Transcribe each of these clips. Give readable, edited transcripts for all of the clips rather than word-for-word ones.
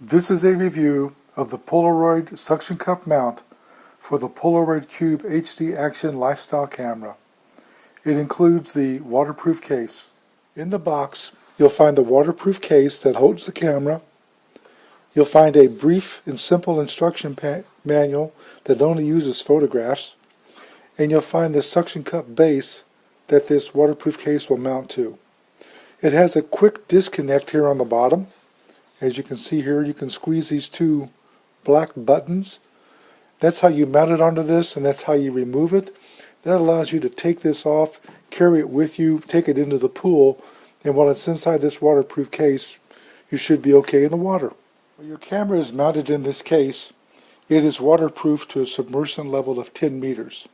This is a review of the Polaroid suction cup mount for the Polaroid Cube HD Action Lifestyle camera. It includes the waterproof case. In the box, you'll find the waterproof case that holds the camera. You'll find a brief and simple instruction manual that only uses photographs. And you'll find the suction cup base that this waterproof case will mount to. It has a quick disconnect here on the bottom. As you can see here, you can squeeze these two black buttons. That's how you mount it onto this, and that's how you remove it. That allows you to take this off, carry it with you, take it into the pool, and while it's inside this waterproof case, you should be okay in the water. When your camera is mounted in this case, it is waterproof to a submersion level of 10 meters.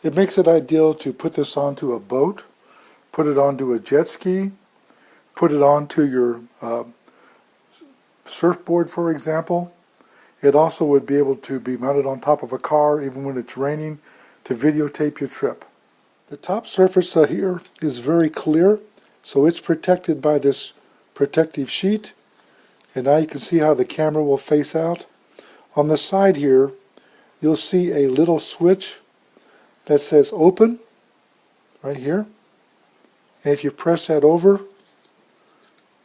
It makes it ideal to put this onto a boat, put it onto a jet ski, put it onto your surfboard, for example. It also would be able to be mounted on top of a car even when it's raining to videotape your trip. The top surface here is very clear, so it's protected by this protective sheet, and now you can see how the camera will face out. On the side here you'll see a little switch that says open right here, and if you press that over,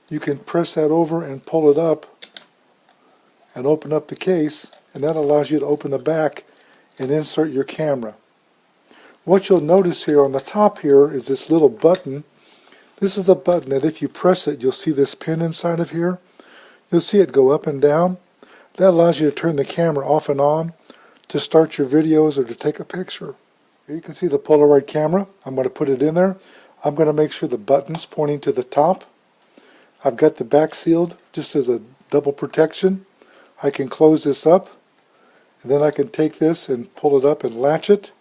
you can press that over and pull it up and open up the case, and that allows you to open the back and insert your camera. What you'll notice here on the top here is this little button. This is a button that if you press it, you'll see this pin inside of here. You'll see it go up and down. That allows you to turn the camera off and on to start your videos or to take a picture. Here you can see the Polaroid camera. I'm going to put it in there. I'm going to make sure the button's pointing to the top. I've got the back sealed just as a double protection. I can close this up, and then I can take this and pull it up and latch it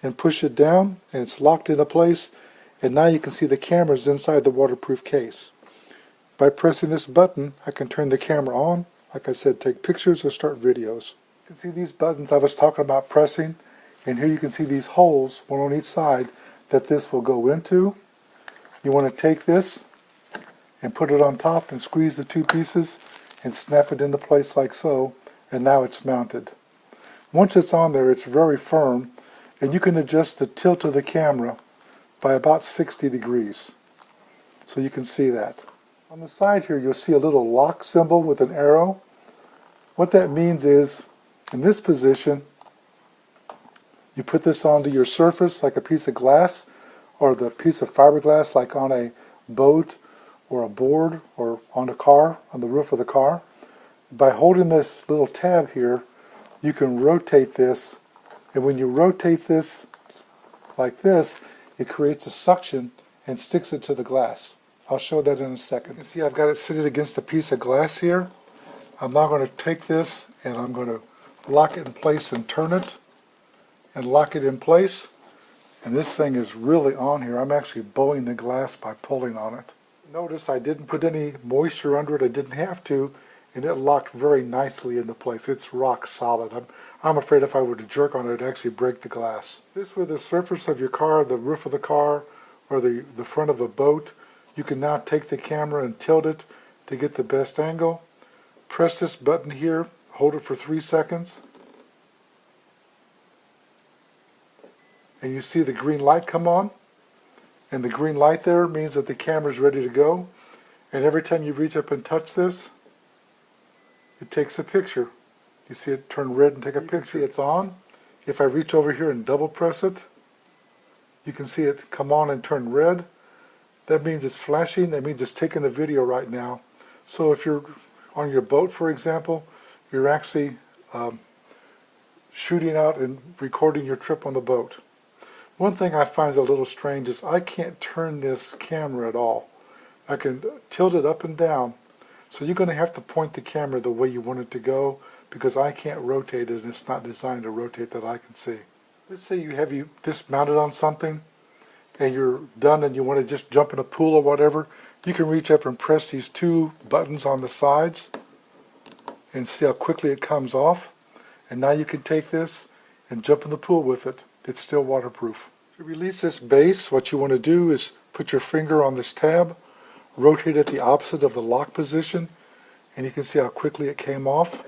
and push it down, and it's locked into place, and now you can see the camera's inside the waterproof case. By pressing this button, I can turn the camera on, like I said, take pictures or start videos. You can see these buttons I was talking about pressing, and here you can see these holes, one on each side, that this will go into. You want to take this and put it on top and squeeze the two pieces and snap it into place like so, and now it's mounted. Once it's on there, it's very firm, and you can adjust the tilt of the camera by about 60 degrees. So you can see that. On the side here you'll see a little lock symbol with an arrow. What that means is, in this position, you put this onto your surface like a piece of glass, or the piece of fiberglass like on a boat or a board or on a car, on the roof of the car. By holding this little tab here, you can rotate this, and when you rotate this like this, it creates a suction and sticks it to the glass. I'll show that in a second. You can see I've got it sitting against a piece of glass here. I'm now going to take this and I'm going to lock it in place and turn it and lock it in place. And this thing is really on here. I'm actually bowing the glass by pulling on it. Notice I didn't put any moisture under it. I didn't have to, and it locked very nicely into place. It's rock solid. I'm afraid if I were to jerk on it, it'd actually break the glass. This with the surface of your car, the roof of the car, or the front of a boat. You can now take the camera and tilt it to get the best angle. Press this button here, hold it for 3 seconds, and you see the green light come on. And the green light there means that the camera's ready to go. And every time you reach up and touch this, it takes a picture. You see it turn red and take a picture. See it's on. If I reach over here and double press it, you can see it come on and turn red. That means it's flashing. That means it's taking the video right now. So if you're on your boat, for example, you're actually shooting out and recording your trip on the boat. One thing I find a little strange is I can't turn this camera at all. I can tilt it up and down, so you're going to have to point the camera the way you want it to go, because I can't rotate it and it's not designed to rotate that I can see. Let's say you have this mounted on something and you're done and you want to just jump in a pool or whatever. You can reach up and press these two buttons on the sides and see how quickly it comes off. And now you can take this and jump in the pool with it. It's still waterproof. To release this base, what you want to do is put your finger on this tab, rotate it the opposite of the lock position, and you can see how quickly it came off.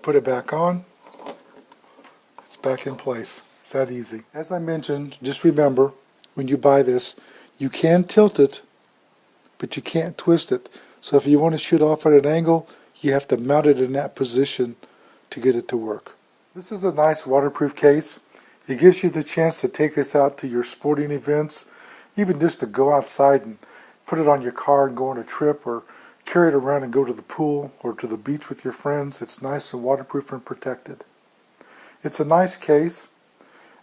Put it back on, it's back in place. It's that easy. As I mentioned, just remember, when you buy this, you can tilt it, but you can't twist it. So if you want to shoot off at an angle, you have to mount it in that position to get it to work. This is a nice waterproof case. It gives you the chance to take this out to your sporting events, even just to go outside and put it on your car and go on a trip, or carry it around and go to the pool or to the beach with your friends. It's nice and waterproof and protected. It's a nice case.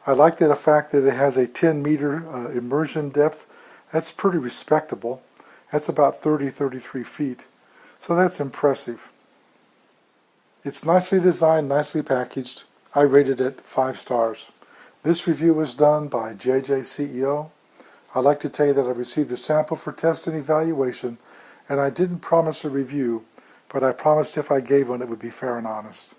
I like the fact that it has a 10-meter immersion depth. That's pretty respectable. That's about 33 feet. So that's impressive. It's nicely designed, nicely packaged. I rated it 5 stars. This review was done by JJ CEO. I'd like to tell you that I received a sample for test and evaluation, and I didn't promise a review, but I promised if I gave one it would be fair and honest.